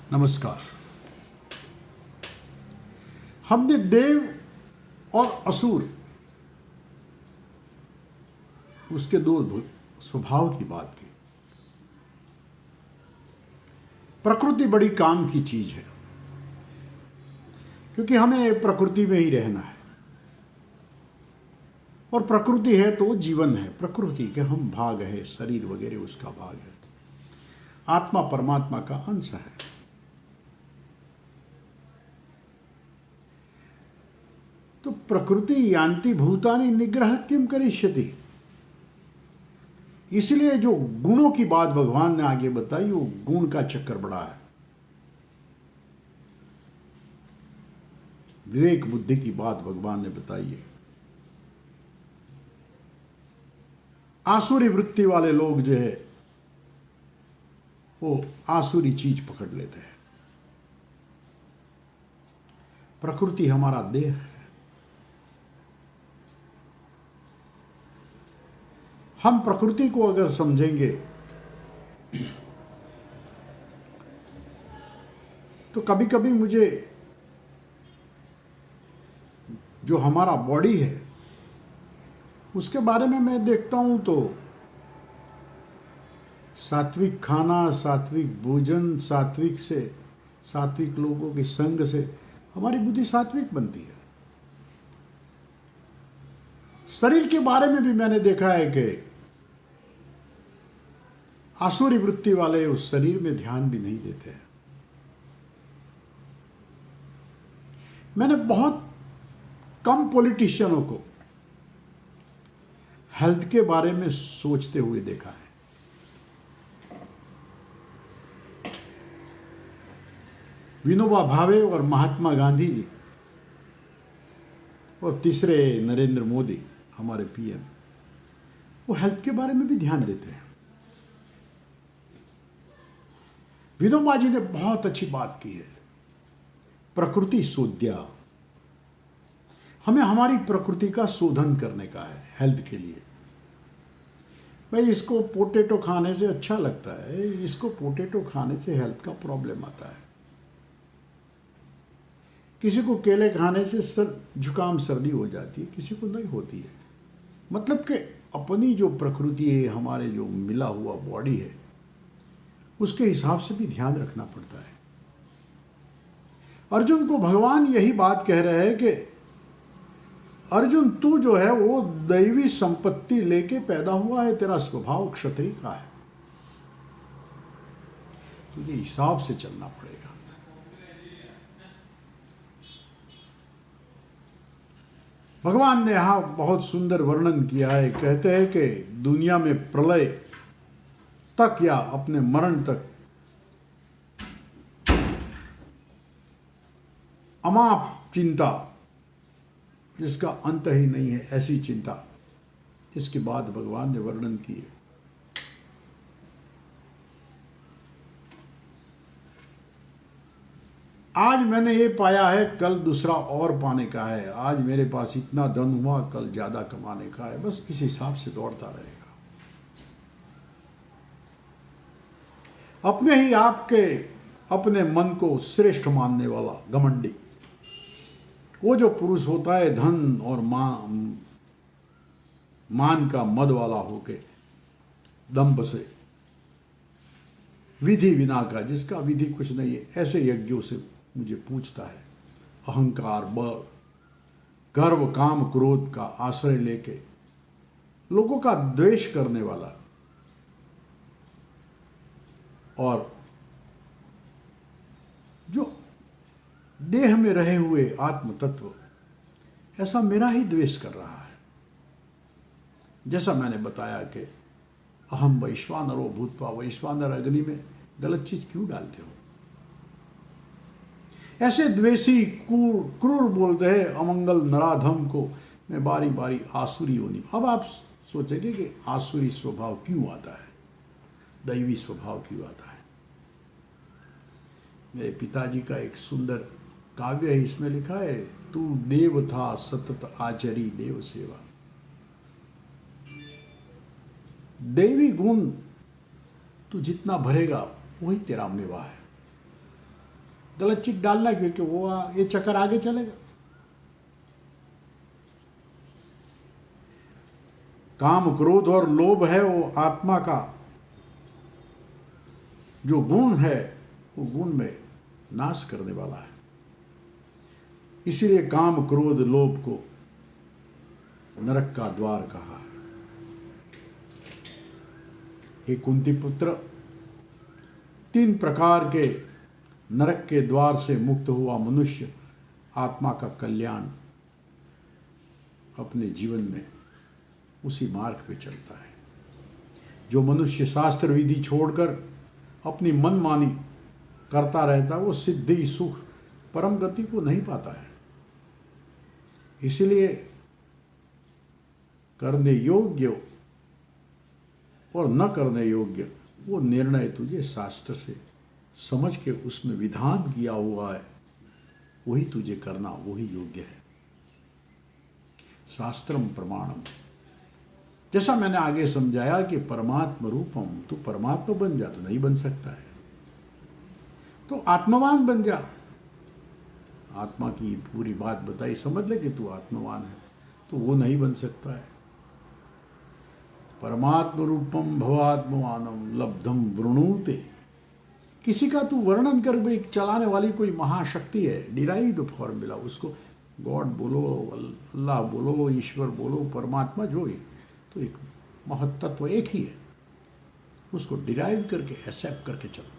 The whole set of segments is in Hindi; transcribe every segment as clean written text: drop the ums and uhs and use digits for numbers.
नमस्कार। हमने देव और असुर उसके दो स्वभाव की बात की। प्रकृति बड़ी काम की चीज है, क्योंकि हमें प्रकृति में ही रहना है और प्रकृति है तो जीवन है। प्रकृति के हम भाग है, शरीर वगैरह उसका भाग है। आत्मा परमात्मा का अंश है। तो प्रकृति यान्ति भूतानि निग्रह किम करिष्यति। इसलिए जो गुणों की बात भगवान ने आगे बताई, वो गुण का चक्कर बड़ा है। विवेक बुद्धि की बात भगवान ने बताई है। आसुरी वृत्ति वाले लोग जो है वो आसुरी चीज पकड़ लेते हैं। प्रकृति हमारा देह है। हम प्रकृति को अगर समझेंगे तो कभी कभी मुझे जो हमारा बॉडी है उसके बारे में मैं देखता हूं तो सात्विक खाना, सात्विक भोजन, सात्विक लोगों के संग से हमारी बुद्धि सात्विक बनती है। शरीर के बारे में भी मैंने देखा है कि आसुरी वृत्ति वाले उस शरीर में ध्यान भी नहीं देते हैं। मैंने बहुत कम पॉलिटिशियनों को हेल्थ के बारे में सोचते हुए देखा है। विनोबा भावे और महात्मा गांधी जी और तीसरे नरेंद्र मोदी हमारे पीएम, वो हेल्थ के बारे में भी ध्यान देते हैं। विनोबा जी ने बहुत अच्छी बात की है, प्रकृति शोध्या। हमें हमारी प्रकृति का शोधन करने का है हेल्थ के लिए। भाई इसको पोटैटो खाने से अच्छा लगता है, इसको पोटैटो खाने से हेल्थ का प्रॉब्लम आता है। किसी को केले खाने से जुकाम सर्दी हो जाती है, किसी को नहीं होती है। मतलब कि अपनी जो प्रकृति है, हमारे जो मिला हुआ बॉडी है, उसके हिसाब से भी ध्यान रखना पड़ता है। अर्जुन को भगवान यही बात कह रहे हैं कि अर्जुन तू जो है वो दैवी संपत्ति लेके पैदा हुआ है, तेरा स्वभाव क्षत्रिय का है, तुझे हिसाब से चलना पड़ेगा। भगवान ने यहां बहुत सुंदर वर्णन किया है। कहते हैं कि दुनिया में प्रलय तक या अपने मरण तक अमाप चिंता, जिसका अंत ही नहीं है, ऐसी चिंता। इसके बाद भगवान ने वर्णन किए। आज मैंने ये पाया है, कल दूसरा और पाने का है। आज मेरे पास इतना धन हुआ, कल ज्यादा कमाने का है। बस इस हिसाब से दौड़ता रहेगा। अपने ही आपके अपने मन को श्रेष्ठ मानने वाला घमंडी, वो जो पुरुष होता है धन और मान का मद वाला होके दंभ से, विधि विना का, जिसका विधि कुछ नहीं है, ऐसे यज्ञों से मुझे पूछता है। अहंकार, बल, गर्व, काम, क्रोध का आश्रय लेके लोगों का द्वेष करने वाला और जो देह में रहे हुए आत्म तत्व, ऐसा मेरा ही द्वेष कर रहा है। जैसा मैंने बताया कि अहम वैश्वानरो भूत्वा वैश्वानर अग्नि में गलत चीज क्यों डालते हो। ऐसे द्वेषी क्रूर बोलते हैं अमंगल नराधम को मैं बारी बारी आसुरी होनी। अब आप सोचेंगे कि आसुरी स्वभाव क्यों आता है, दैवी स्वभाव क्यों आता है। मेरे पिताजी का एक सुंदर काव्य है, इसमें लिखा है, तू देव था सतत आचरी देव सेवा। दैवी गुण तू जितना भरेगा वही तेरा मेवा है। गलत चीज डालना, क्योंकि वो ये चक्कर आगे चलेगा। काम, क्रोध और लोभ है वो आत्मा का जो गुण है, वो गुण में नाश करने वाला है। इसीलिए काम, क्रोध, लोभ को नरक का द्वार कहा है। हे कुंती पुत्र, 3 प्रकार के नरक के द्वार से मुक्त हुआ मनुष्य आत्मा का कल्याण अपने जीवन में उसी मार्ग पे चलता है। जो मनुष्य शास्त्र विधि छोड़कर अपनी मनमानी करता रहता है, वो सिद्धि, सुख, परम गति को नहीं पाता है। इसलिए करने योग्य और न करने योग्य वो निर्णय तुझे शास्त्र से समझ के उसमें विधान किया हुआ है, वही तुझे करना, वही योग्य है। शास्त्रम प्रमाणम, जैसा मैंने आगे समझाया कि परमात्म रूपम, तू परमात्मा बन जा, तो नहीं बन सकता है, तो आत्मवान बन जा। आत्मा की पूरी बात बताई, समझ ले कि तू आत्मवान है, तो वो नहीं बन सकता है। परमात्म रूपम भवात्मवानम लब्धम वृणुते, किसी का तू वर्णन कर भाई, चलाने वाली कोई महाशक्ति है, डिराइव्ड फॉर्मूला, उसको गॉड बोलो, अल्लाह बोलो, ईश्वर बोलो, परमात्मा जो है, तो एक महत्त्व एक ही है, उसको डिराइव करके एक्सेप्ट करके चलो।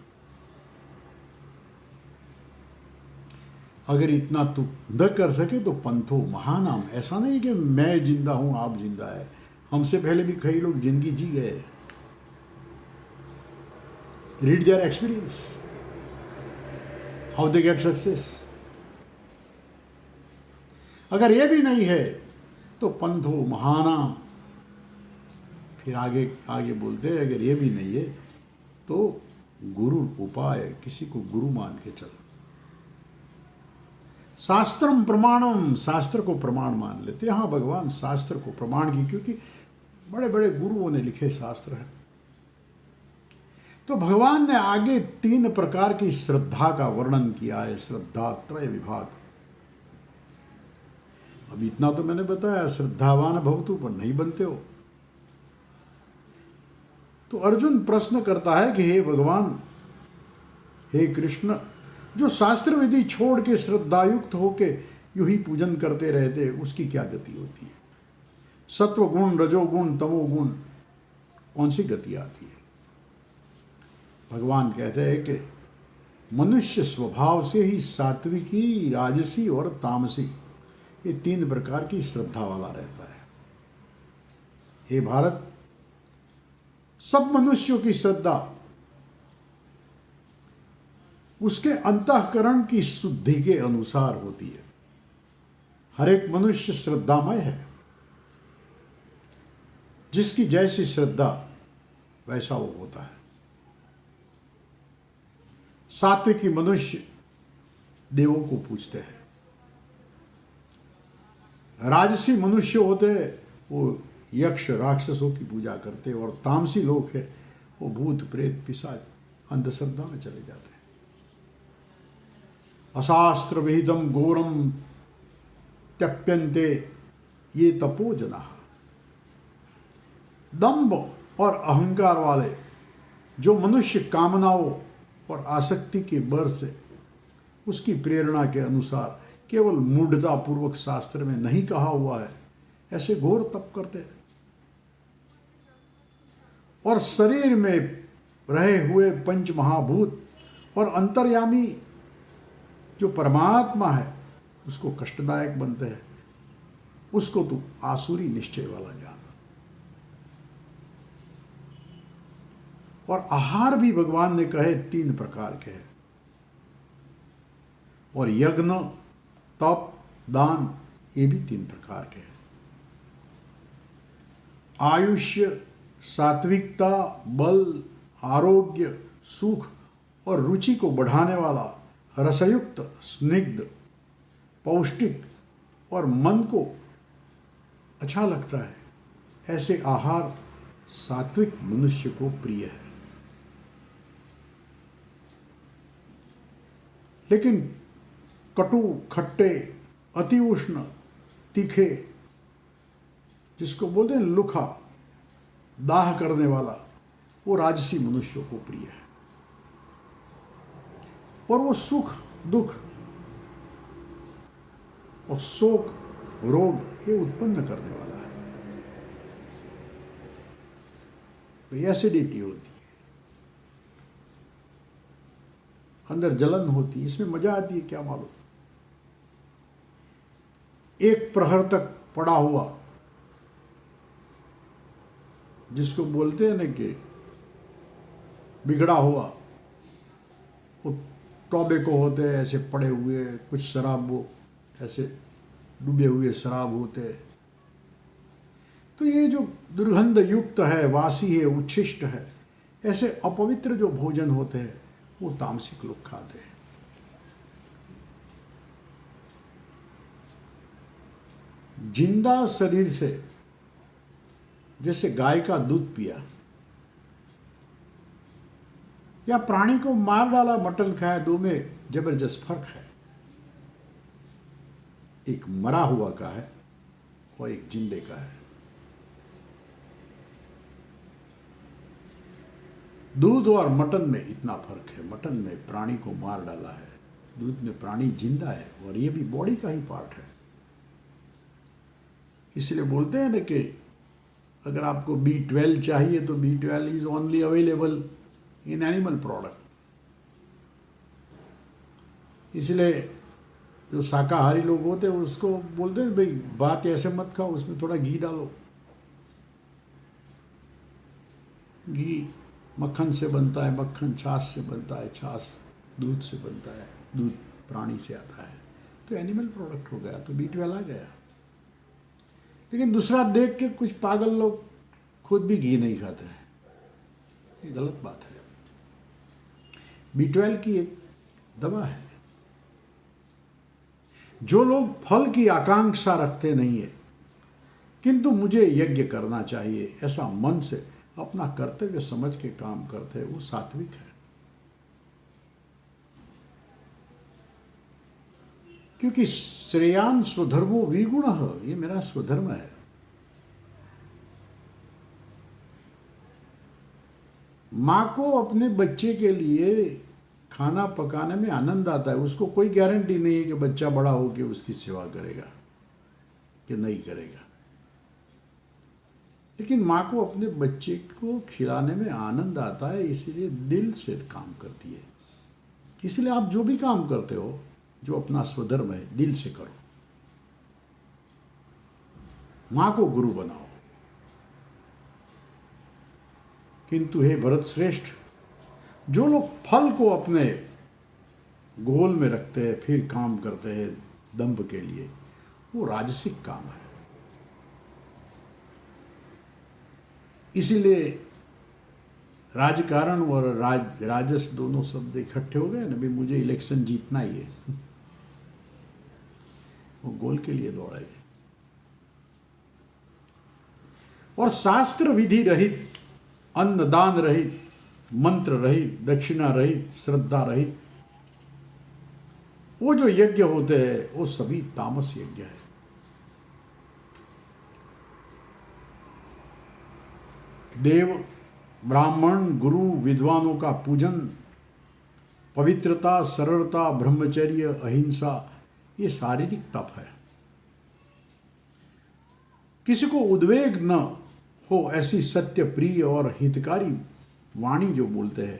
अगर इतना तू न कर सके तो पंथो महानाम, ऐसा नहीं कि मैं जिंदा हूं आप जिंदा है, हमसे पहले भी कई लोग जिंदगी जी गए। Read their experience, how they get success. अगर ये भी नहीं है तो पंथो महानाम, फिर आगे आगे बोलते हैं, अगर ये भी नहीं है तो गुरु उपाय, किसी को गुरु मान के चलो। शास्त्रम प्रमाणम, शास्त्र को प्रमाण मान लेते हैं। हाँ, भगवान शास्त्र को प्रमाण की, क्योंकि बड़े बड़े गुरुओं ने लिखे शास्त्र हैं। तो भगवान ने आगे 3 प्रकार की श्रद्धा का वर्णन किया है, श्रद्धा त्रय विभाग। अब इतना तो मैंने बताया, श्रद्धावान भवतु, पर नहीं बनते हो। तो अर्जुन प्रश्न करता है कि हे भगवान, हे कृष्ण, जो शास्त्र विधि छोड़ के श्रद्धायुक्त होके यूं ही पूजन करते रहते, उसकी क्या गति होती है? सत्व गुण, रजोगुण, तमोगुण, कौन सी गति आती है? भगवान कहते हैं कि मनुष्य स्वभाव से ही सात्विकी, राजसी और तामसी, ये 3 प्रकार की श्रद्धा वाला रहता है। हे भारत, सब मनुष्यों की श्रद्धा उसके अंतःकरण की शुद्धि के अनुसार होती है। हर एक मनुष्य श्रद्धामय है, जिसकी जैसी श्रद्धा वैसा वो होता है। सात्विकी मनुष्य देवों को पूजते हैं, राजसी मनुष्य होते हैं वो यक्ष राक्षसों की पूजा करते हैं, और तामसी लोग हैं वो भूत प्रेत पिशाच अंधश्रद्धा में चले जाते हैं। अशास्त्र विहितम घोरम त्यप्यन्ते ये तपो जना। दंभ और अहंकार वाले जो मनुष्य कामनाओं और आसक्ति के बल से उसकी प्रेरणा के अनुसार केवल मूढ़ता पूर्वक शास्त्र में नहीं कहा हुआ है, ऐसे घोर तप करते हैं। और शरीर में रहे हुए पंच महाभूत और अंतर्यामी जो परमात्मा है उसको कष्टदायक बनते हैं, उसको तू आसुरी निश्चय वाला जान। और आहार भी भगवान ने कहे 3 प्रकार के हैं, और यज्ञ, तप, दान, ये भी 3 प्रकार के हैं। आयुष्य, सात्विकता, बल, आरोग्य, सुख और रुचि को बढ़ाने वाला, रसयुक्त, स्निग्ध, पौष्टिक और मन को अच्छा लगता है, ऐसे आहार सात्विक मनुष्य को प्रिय है। लेकिन कटु, खट्टे, अति उष्ण, तीखे, जिसको बोलते हैं लुखा, दाह करने वाला, वो राजसी मनुष्यों को प्रिय है। और वो सुख, दुख और शोक, रोग ये उत्पन्न करने वाला है। एसिडिटी होती है, अंदर जलन होती है, इसमें मजा आती है क्या मालूम। एक प्रहर तक पड़ा हुआ, जिसको बोलते हैं ना कि बिगड़ा हुआ, वो टॉबैको होते हैं ऐसे पड़े हुए, कुछ शराब वो ऐसे डूबे हुए शराब होते हैं। तो ये जो दुर्गंध युक्त है, वासी है, उच्छिष्ट है, ऐसे अपवित्र जो भोजन होते हैं वो तामसिक लोग खाते हैं। जिंदा शरीर से, जैसे गाय का दूध पिया या प्राणी को मार डाला मटन खाया, दो में जबरदस्त फर्क है। एक मरा हुआ का है और एक जिंदे का है। दूध और मटन में इतना फर्क है। मटन में प्राणी को मार डाला है, दूध में प्राणी जिंदा है और ये भी बॉडी का ही पार्ट है। इसलिए बोलते हैं ना कि अगर आपको B12 चाहिए तो B12 is only available in animal product. इसलिए जो शाकाहारी लोग होते हैं उसको बोलते हैं भाई बात ऐसे मत खाओ, उसमें थोड़ा घी डालो। घी मक्खन से बनता है, मक्खन छाछ से बनता है, छाछ दूध से बनता है, दूध प्राणी से आता है, तो एनिमल प्रोडक्ट हो गया, तो B12 आ गया। लेकिन दूसरा देख के कुछ पागल लोग खुद भी घी नहीं खाते हैं, ये गलत बात है। B12 की एक दवा है। जो लोग फल की आकांक्षा रखते नहीं है, किंतु मुझे यज्ञ करना चाहिए ऐसा मन से अपना कर्तव्य समझ के काम करते हैं, वो सात्विक है। क्योंकि श्रेयान स्वधर्मो विगुण, ये मेरा स्वधर्म है। मां को अपने बच्चे के लिए खाना पकाने में आनंद आता है, उसको कोई गारंटी नहीं है कि बच्चा बड़ा होकर उसकी सेवा करेगा कि नहीं करेगा। लेकिन मां को अपने बच्चे को खिलाने में आनंद आता है, इसीलिए दिल से काम करती है। इसलिए आप जो भी काम करते हो, जो अपना स्वधर्म है, दिल से करो। मां को गुरु बनाओ। किंतु हे भरत श्रेष्ठ, जो लोग फल को अपने गोल में रखते हैं फिर काम करते हैं दंभ के लिए, वो राजसिक काम है। इसीलिए राजकारण और राजस दोनों शब्द इकट्ठे हो गए ना, भाई मुझे इलेक्शन जीतना ही है। वो गोल के लिए दौड़ेंगे। और शास्त्र विधि रहित, अन्नदान रहित, मंत्र रहित, दक्षिणा रहित, श्रद्धा रहित, वो जो यज्ञ होते हैं वो सभी तामस यज्ञ है। देव, ब्राह्मण, गुरु, विद्वानों का पूजन, पवित्रता, सरलता, ब्रह्मचर्य, अहिंसा, ये शारीरिक तप है। किसी को उद्वेग न हो ऐसी सत्य प्रिय और हितकारी वाणी जो बोलते हैं,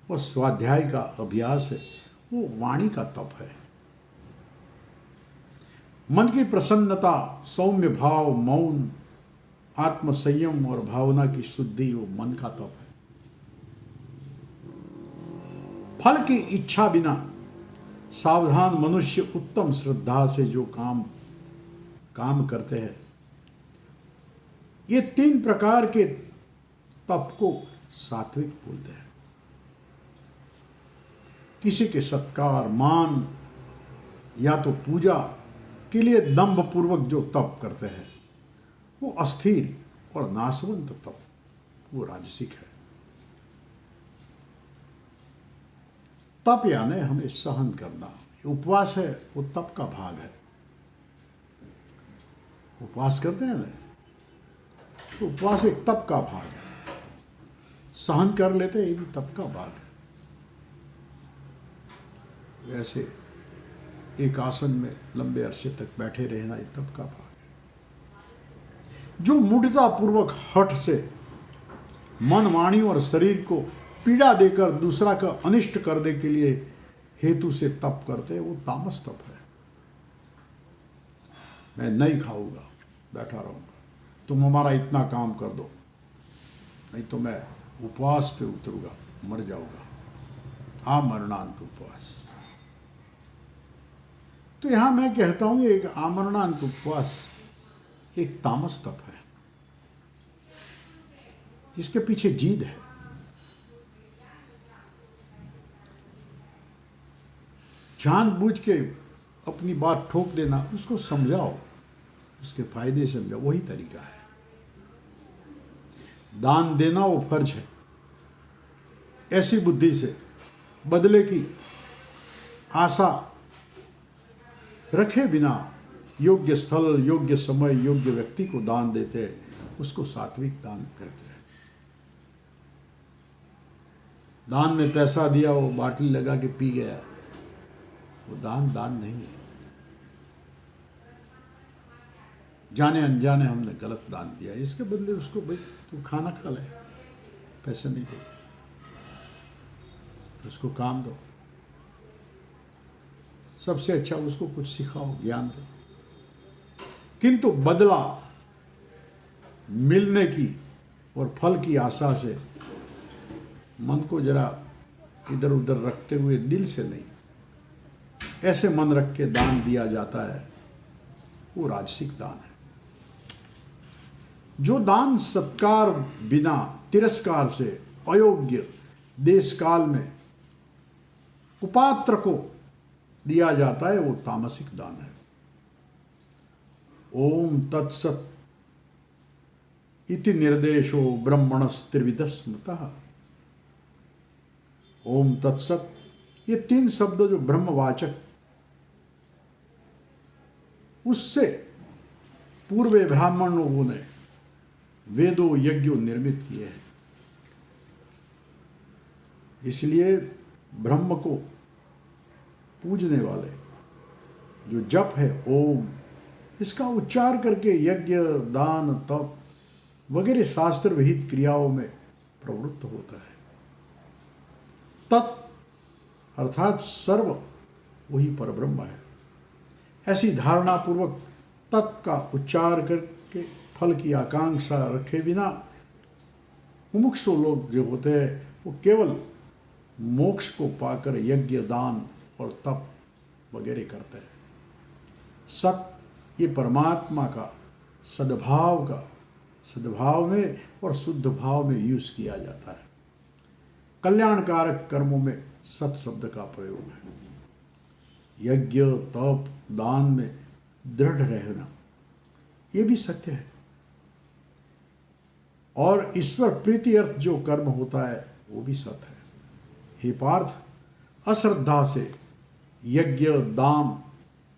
और स्वाध्याय का अभ्यास है, वो वाणी का तप है। मन की प्रसन्नता, सौम्य भाव, मौन, आत्मसंयम और भावना की शुद्धि, वो मन का तप है। फल की इच्छा बिना सावधान मनुष्य उत्तम श्रद्धा से जो काम करते हैं, ये 3 प्रकार के तप को सात्विक बोलते हैं। किसी के सत्कार, मान या तो पूजा के लिए दंभ पूर्वक जो तप करते हैं, वो अस्थिर और नाशवंत तप, वो राजसिक है। तप यानी हमें सहन करना। उपवास है वो तप का भाग है। उपवास करते हैं ना, तो उपवास एक तप का भाग है। सहन कर लेते ये भी तप का भाग है। वैसे एक आसन में लंबे अरसे तक बैठे रहना ये तप का भाग है। जो मूढ़ता पूर्वक हठ से मन, वाणी और शरीर को पीड़ा देकर दूसरा का अनिष्ट करने के लिए हेतु से तप करते हैं, वो तामस तप है। मैं नहीं खाऊंगा, बैठा रहूंगा, तुम हमारा इतना काम कर दो, नहीं तो मैं उपवास पे उतरूंगा, मर जाऊंगा। आमरणांत उपवास। तो यहां मैं कहता हूं एक आमरणांत उपवास एक तामस तप है। इसके पीछे जीद है। जानबूझ के अपनी बात ठोक देना, उसको समझाओ, उसके फायदे समझाओ, वही तरीका है। दान देना वो फर्ज है। ऐसी बुद्धि से बदले की आशा रखे बिना योग्य स्थल, योग्य समय, योग्य व्यक्ति को दान देते हैं, उसको सात्विक दान कहते हैं। दान में पैसा दिया, वो बाटली लगा के पी गया, वो दान नहीं है। जाने अनजाने हमने गलत दान दिया, इसके बदले उसको भाई तू खाना खा ले, पैसे नहीं दे, उसको काम दो। सबसे अच्छा उसको कुछ सिखाओ, ज्ञान दो। किंतु बदला मिलने की और फल की आशा से मन को जरा इधर उधर रखते हुए, दिल से नहीं, ऐसे मन रख के दान दिया जाता है, वो राजसिक दान है। जो दान सत्कार बिना, तिरस्कार से, अयोग्य देश काल में कुपात्र को दिया जाता है, वो तामसिक दान है। ओम तत्सत इति निर्देशो ब्रह्मणस्त्रिविध स्मृतः। ओम तत्सत, ये 3 शब्द जो ब्रह्मवाचक, उससे पूर्व ब्राह्मण लोगों ने वेदों, यज्ञों निर्मित किए हैं। इसलिए ब्रह्म को पूजने वाले जो जप है ओम, इसका उच्चार करके यज्ञ, दान, तप वगैरह शास्त्र विहित क्रियाओं में प्रवृत्त होता है। तत् अर्थात सर्व वही परब्रह्म है। ऐसी धारणा पूर्वक तत् का उच्चार करके फल की आकांक्षा रखे बिना मुमुक्षु लोग जो होते हैं, वो केवल मोक्ष को पाकर यज्ञ, दान और तप वगैरह करते हैं। सत, ये परमात्मा का सद्भाव में और शुद्ध भाव में यूज किया जाता है। कल्याणकारक कर्मों में सत शब्द का प्रयोग है। यज्ञ, तप, दान में दृढ़ रहना, ये भी सत्य है। और ईश्वर प्रीति अर्थ जो कर्म होता है, वो भी सत्य है। हे पार्थ, अश्रद्धा से यज्ञ,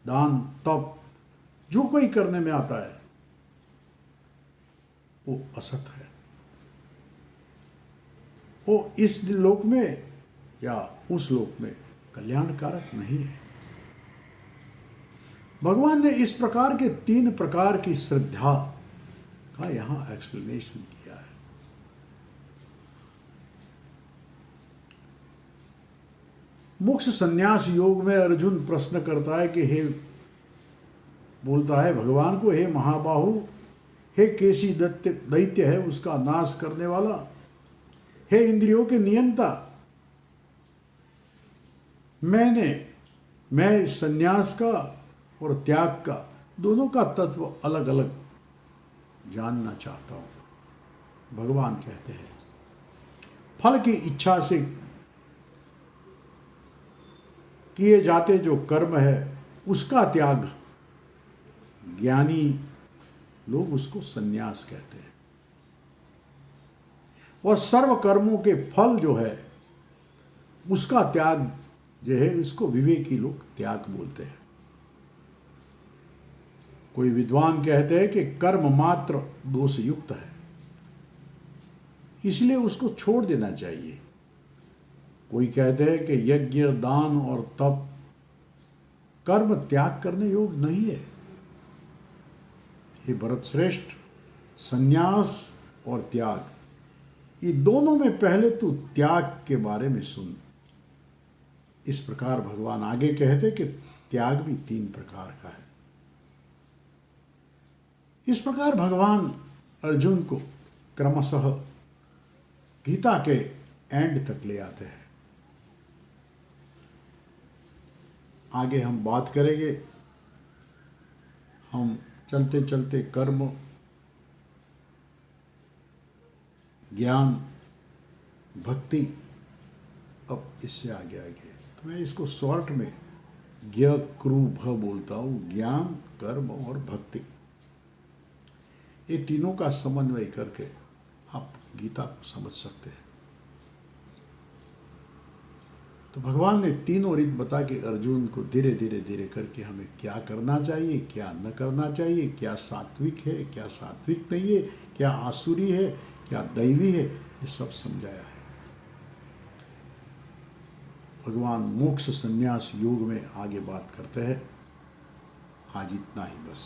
दान, तप जो कोई करने में आता है, वो असत है। वो इस लोक में या उस लोक में कल्याणकारक नहीं है। भगवान ने इस प्रकार के 3 प्रकार की श्रद्धा का यहां एक्सप्लेनेशन किया है। मोक्ष संन्यास योग में अर्जुन प्रश्न करता है कि बोलता है भगवान को, हे महाबाहु, हे केशी दैत्य है उसका नाश करने वाला, हे इंद्रियों के नियंता, मैं संन्यास का और त्याग का दोनों का तत्व अलग अलग जानना चाहता हूं। भगवान कहते हैं फल की इच्छा से किए जाते जो कर्म है उसका त्याग, ज्ञानी लोग उसको संन्यास कहते हैं। और सर्व कर्मों के फल जो है उसका त्याग जो है इसको विवेकी लोग त्याग बोलते हैं। कोई विद्वान कहते हैं कि कर्म मात्र दोष युक्त है, इसलिए उसको छोड़ देना चाहिए। कोई कहते हैं कि यज्ञ, दान और तप कर्म त्याग करने योग्य नहीं है। हे भरत श्रेष्ठ, संन्यास और त्याग, ये दोनों में पहले तू त्याग के बारे में सुन। इस प्रकार भगवान आगे कहते कि त्याग भी 3 प्रकार का है। इस प्रकार भगवान अर्जुन को क्रमशः गीता के एंड तक ले आते हैं। आगे हम बात करेंगे, हम चलते चलते कर्म, ज्ञान, भक्ति, अब इससे आगे आगे तो मैं इसको शॉर्ट में ज्ञ क्रू भ बोलता हूँ। ज्ञान, कर्म और भक्ति, ये तीनों का समन्वय करके आप गीता को समझ सकते हैं। तो भगवान ने तीनों रीत बता के अर्जुन को धीरे धीरे धीरे करके हमें क्या करना चाहिए, क्या न करना चाहिए, क्या सात्विक है, क्या सात्विक नहीं है, क्या आसुरी है, क्या दैवी है, ये सब समझाया है। भगवान मोक्ष संन्यास योग में आगे बात करते हैं। आज इतना ही बस।